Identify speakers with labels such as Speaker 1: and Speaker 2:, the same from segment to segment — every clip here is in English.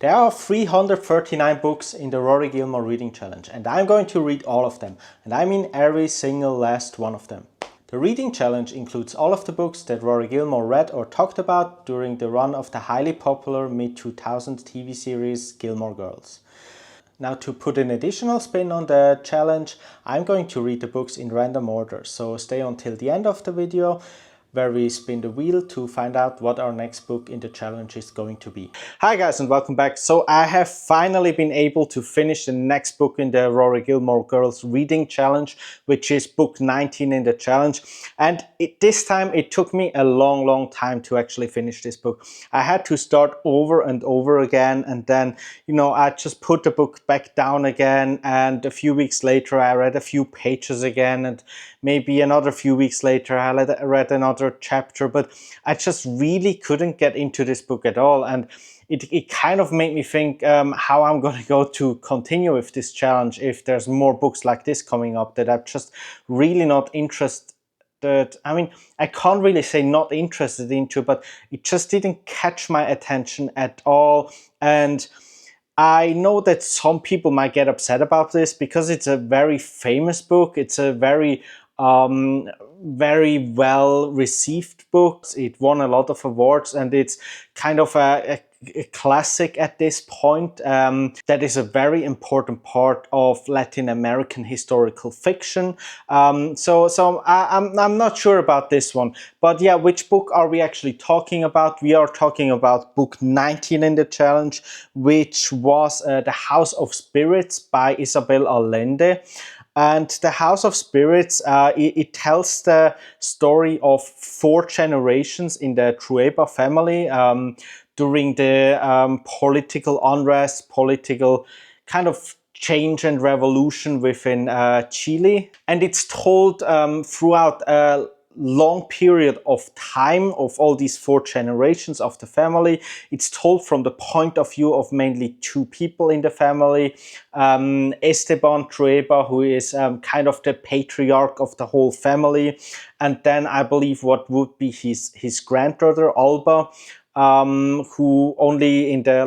Speaker 1: There are 339 books in the Rory Gilmore Reading Challenge, and I'm going to read all of them, and I mean every single last one of them. The Reading Challenge includes all of the books that Rory Gilmore read or talked about during the run of the highly popular mid-2000s TV series Gilmore Girls. Now, to put an additional spin on the challenge, I'm going to read the books in random order, so stay until the end of the video where we spin the wheel to find out what our next book in the challenge is going to be. Hi guys and welcome back. So I have finally been able to finish the next book in the Rory Gilmore Girls Reading Challenge, which is book 19 in the challenge. And this time it took me a long time to actually finish this book. I had to start over and over again, and then, I just put the book back down again, and a few weeks later I read a few pages again, and maybe another few weeks later I read another chapter, but I just really couldn't get into this book at all, and it kind of made me think how I'm going to go to continue with this challenge if there's more books like this coming up that I'm just really not interested. I mean, I can't really say not interested into, but it just didn't catch my attention at all. And I know that some people might get upset about this because it's a very famous book. It's a very well received book. It won a lot of awards, and it's kind of a classic at this point. That is a very important part of Latin American historical fiction. So I'm not sure about this one, but yeah, which book are we actually talking about? We are talking about book 19 in the challenge, which was The House of Spirits by Isabel Allende. And The House of Spirits, it tells the story of 4 generations in the Trueba family during the political unrest, political kind of change and revolution within Chile. And it's told throughout a long period of time of all these 4 generations of the family. It's told from the point of view of mainly 2 people in the family. Esteban Trueba, who is kind of the patriarch of the whole family, and then I believe what would be his granddaughter Alba, who only in the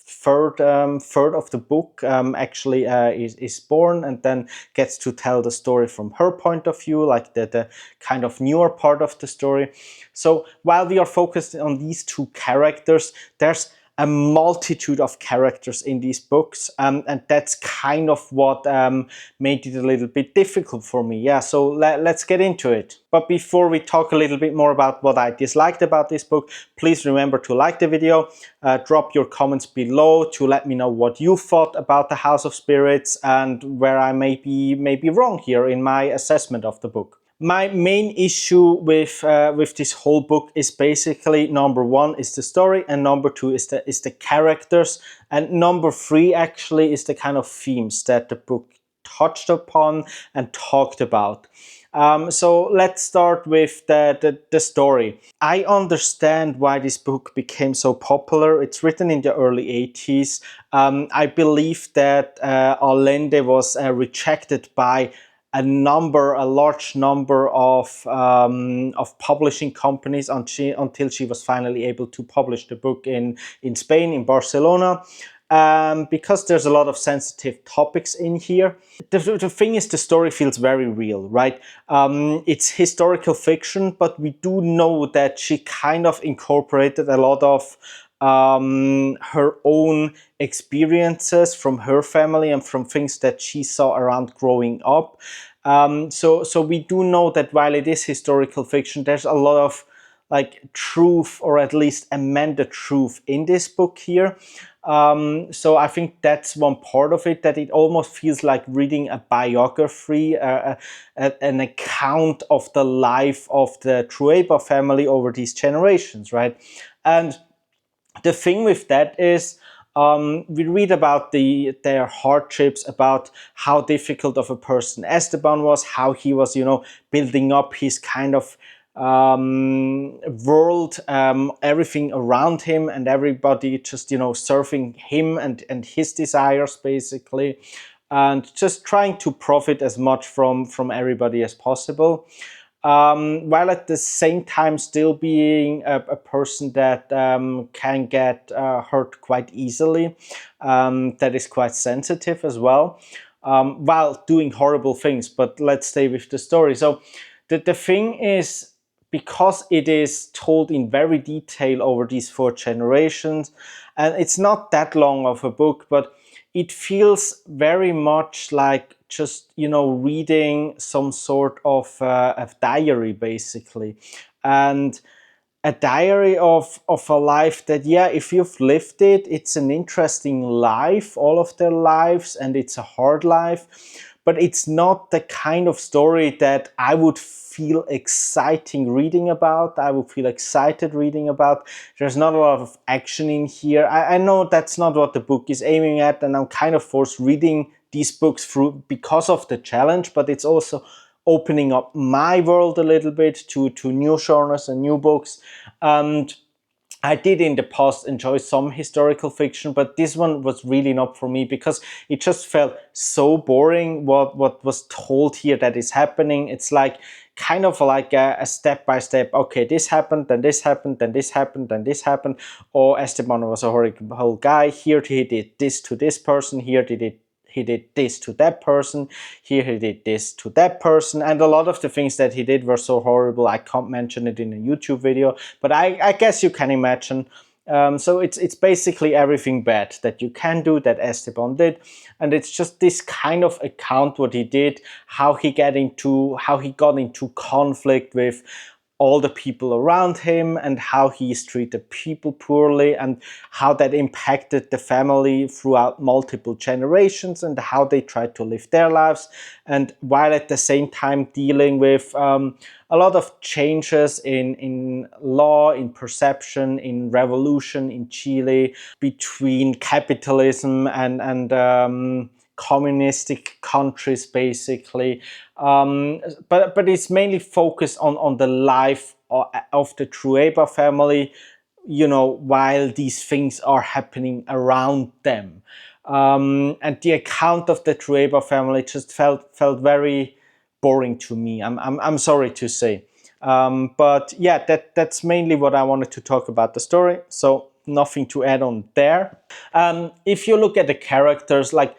Speaker 1: third of the book actually is born, and then gets to tell the story from her point of view, like the kind of newer part of the story. So while we are focused on these 2 characters, there's a multitude of characters in these books, and that's kind of what made it a little bit difficult for me. Yeah, so let's get into it. But before we talk a little bit more about what I disliked about this book, please remember to like the video, drop your comments below to let me know what you thought about The House of Spirits and where I may be wrong here in my assessment of the book. My main issue with this whole book is basically number 1 is the story, and number 2 is the characters, and number 3 actually is the kind of themes that the book touched upon and talked about. So let's start with the story. I understand why this book became so popular. It's written in the early 80s. I believe that Allende was rejected by a large number of publishing companies until she was finally able to publish the book in Spain, in Barcelona. Because there's a lot of sensitive topics in here. The thing is, the story feels very real, right? It's historical fiction, but we do know that she kind of incorporated a lot of her own experiences from her family and from things that she saw around growing up. So we do know that while it is historical fiction, there's a lot of truth, or at least amended truth, in this book here. So I think that's one part of it, that it almost feels like reading a biography, an account of the life of the Trueba family over these generations, right? And the thing with that is, we read about their hardships, about how difficult of a person Esteban was, how he was, building up his kind of world, everything around him, and everybody just, serving him and his desires, basically, and just trying to profit as much from everybody as possible. while at the same time still being a person that can get hurt quite easily, that is quite sensitive as well, while doing horrible things. But let's stay with the story. So the thing is, because it is told in very detail over these 4 generations, and it's not that long of a book, but it feels very much like just, reading some sort of diary, basically. And a diary of a life that, yeah, if you've lived it, it's an interesting life, all of their lives, and it's a hard life, but it's not the kind of story that I would feel exciting reading about. I would feel excited reading about. There's not a lot of action in here. I know that's not what the book is aiming at, and I'm kind of forced reading these books through because of the challenge, but it's also opening up my world a little bit to new genres and new books. And I did in the past enjoy some historical fiction, but this one was really not for me because it just felt so boring what was told here that is happening. It's like kind of like a step by step. Okay, this happened, then this happened, then this happened, then this happened. Or Esteban was a horrible guy. Here he did this to this person. Here he did this to that person, here he did this to that person, and a lot of the things that he did were so horrible I can't mention it in a YouTube video, but I guess you can imagine. So it's basically everything bad that you can do that Esteban did, and it's just this kind of account what he did, how he got into conflict with all the people around him, and how he's treated people poorly, and how that impacted the family throughout multiple generations, and how they tried to live their lives, and while at the same time dealing with a lot of changes in law, in perception, in revolution in Chile, between capitalism and communistic countries, basically. But it's mainly focused on the life of the Trueba family, while these things are happening around them. And the account of the Trueba family just felt very boring to me. I'm sorry to say. But yeah, that's mainly what I wanted to talk about the story. So nothing to add on there. If you look at the characters, like,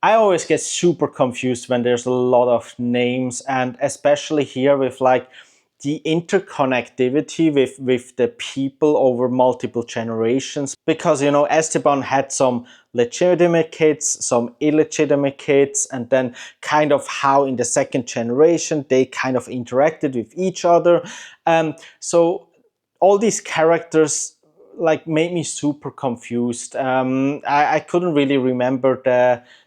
Speaker 1: I always get super confused when there's a lot of names, and especially here with like the interconnectivity with the people over multiple generations, because Esteban had some legitimate kids, some illegitimate kids, and then kind of how in the second generation they kind of interacted with each other. So all these characters like made me super confused. I couldn't really remember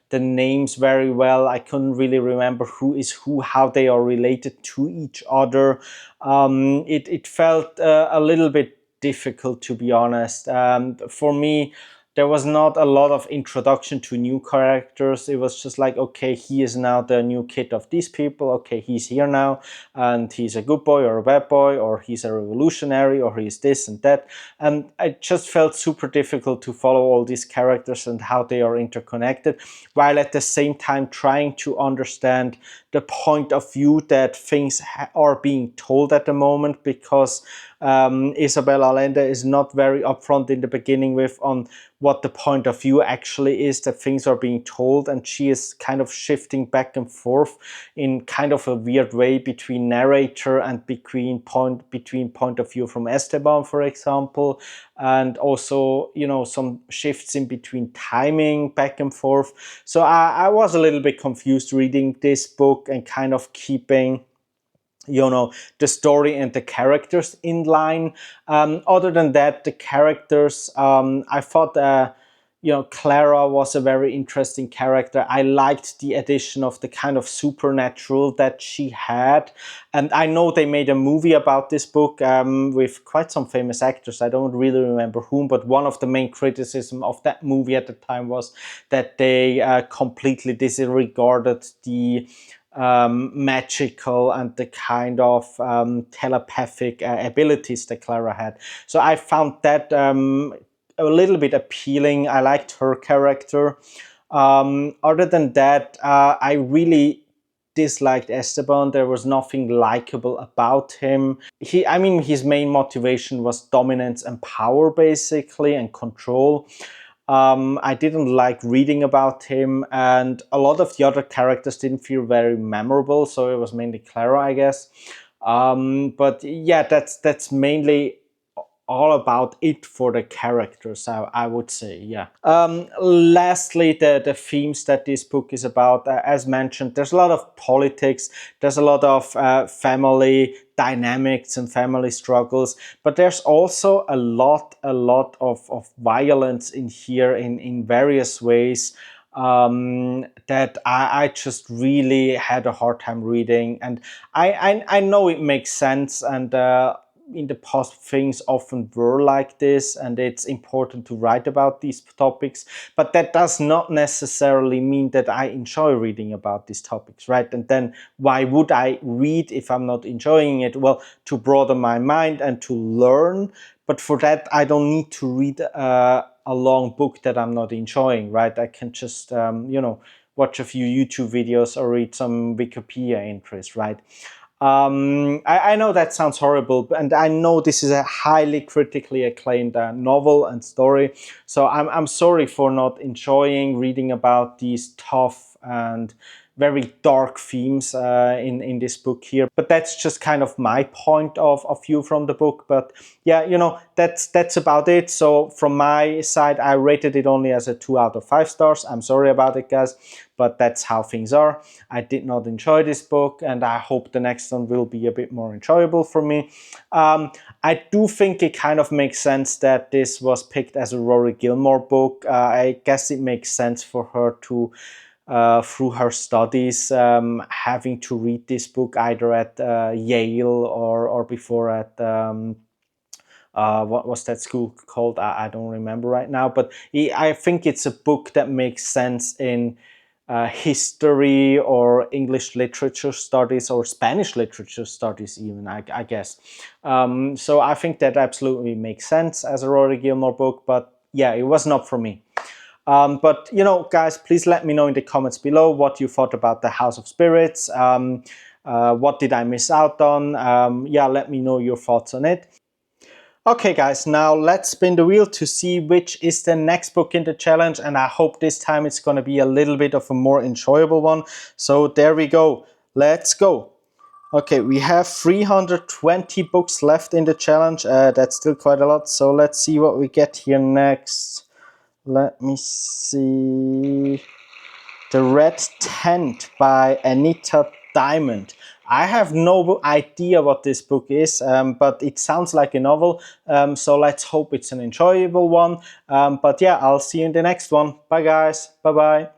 Speaker 1: the names very well. I couldn't really remember who is who, how they are related to each other. It felt a little bit difficult, to be honest. For me, there was not a lot of introduction to new characters. It was just like, okay, he is now the new kid of these people. Okay, he's here now, and he's a good boy or a bad boy, or he's a revolutionary, or he's this and that. And it just felt super difficult to follow all these characters and how they are interconnected, while at the same time trying to understand the point of view that things are being told at the moment, because Isabel Allende is not very upfront in the beginning with on what the point of view actually is that things are being told, and she is kind of shifting back and forth in kind of a weird way between narrator and between point of view from Esteban, for example, and also some shifts in between timing back and forth. So I was a little bit confused reading this book and kind of keeping the story and the characters in line. Other than that, the characters, I thought Clara was a very interesting character. I liked the addition of the kind of supernatural that she had. And I know they made a movie about this book with quite some famous actors. I don't really remember whom, but one of the main criticism of that movie at the time was that they completely disregarded the magical and the kind of telepathic abilities that Clara had. So I found that a little bit appealing. I liked her character. Other than that, I really disliked Esteban. There was nothing likable about him. I mean, his main motivation was dominance and power, basically, and control. I didn't like reading about him, and a lot of the other characters didn't feel very memorable, so it was mainly Clara, I guess. But yeah, that's mainly all about it for the characters, I would say, yeah. Lastly, the themes that this book is about, as mentioned, there's a lot of politics, there's a lot of family dynamics and family struggles, but there's also a lot of violence in here in various ways that I just really had a hard time reading. And I know it makes sense, and in the past things often were like this, and it's important to write about these topics, but that does not necessarily mean that I enjoy reading about these topics, right? And then why would I read if I'm not enjoying it? Well, to broaden my mind and to learn, but for that I don't need to read a long book that I'm not enjoying, right? I can just watch a few YouTube videos or read some Wikipedia entries, right? I know that sounds horrible, and I know this is a highly critically acclaimed novel and story, so I'm sorry for not enjoying reading about these tough and very dark themes in this book here. But that's just kind of my point of view from the book. But yeah, that's about it. So from my side, I rated it only as a 2 out of 5 stars. I'm sorry about it, guys, but that's how things are. I did not enjoy this book, and I hope the next one will be a bit more enjoyable for me. I do think it kind of makes sense that this was picked as a Rory Gilmore book. I guess it makes sense for her to through her studies, having to read this book either at Yale or before at what was that school called? I don't remember right now, but I think it's a book that makes sense in history or English literature studies or Spanish literature studies even, I guess. So I think that absolutely makes sense as a Rory Gilmore book, but yeah, it was not for me. But guys, please let me know in the comments below what you thought about the House of Spirits. What did I miss out on? Yeah, let me know your thoughts on it. Okay guys, now let's spin the wheel to see which is the next book in the challenge, and I hope this time it's going to be a little bit of a more enjoyable one. So there we go. Let's go. Okay, we have 320 books left in the challenge. That's still quite a lot. So let's see what we get here next. Let me see. The Red Tent by Anita Diamond. I have no idea what this book is, but it sounds like a novel, so let's hope it's an enjoyable one. But yeah, I'll see you in the next one. Bye guys. Bye bye.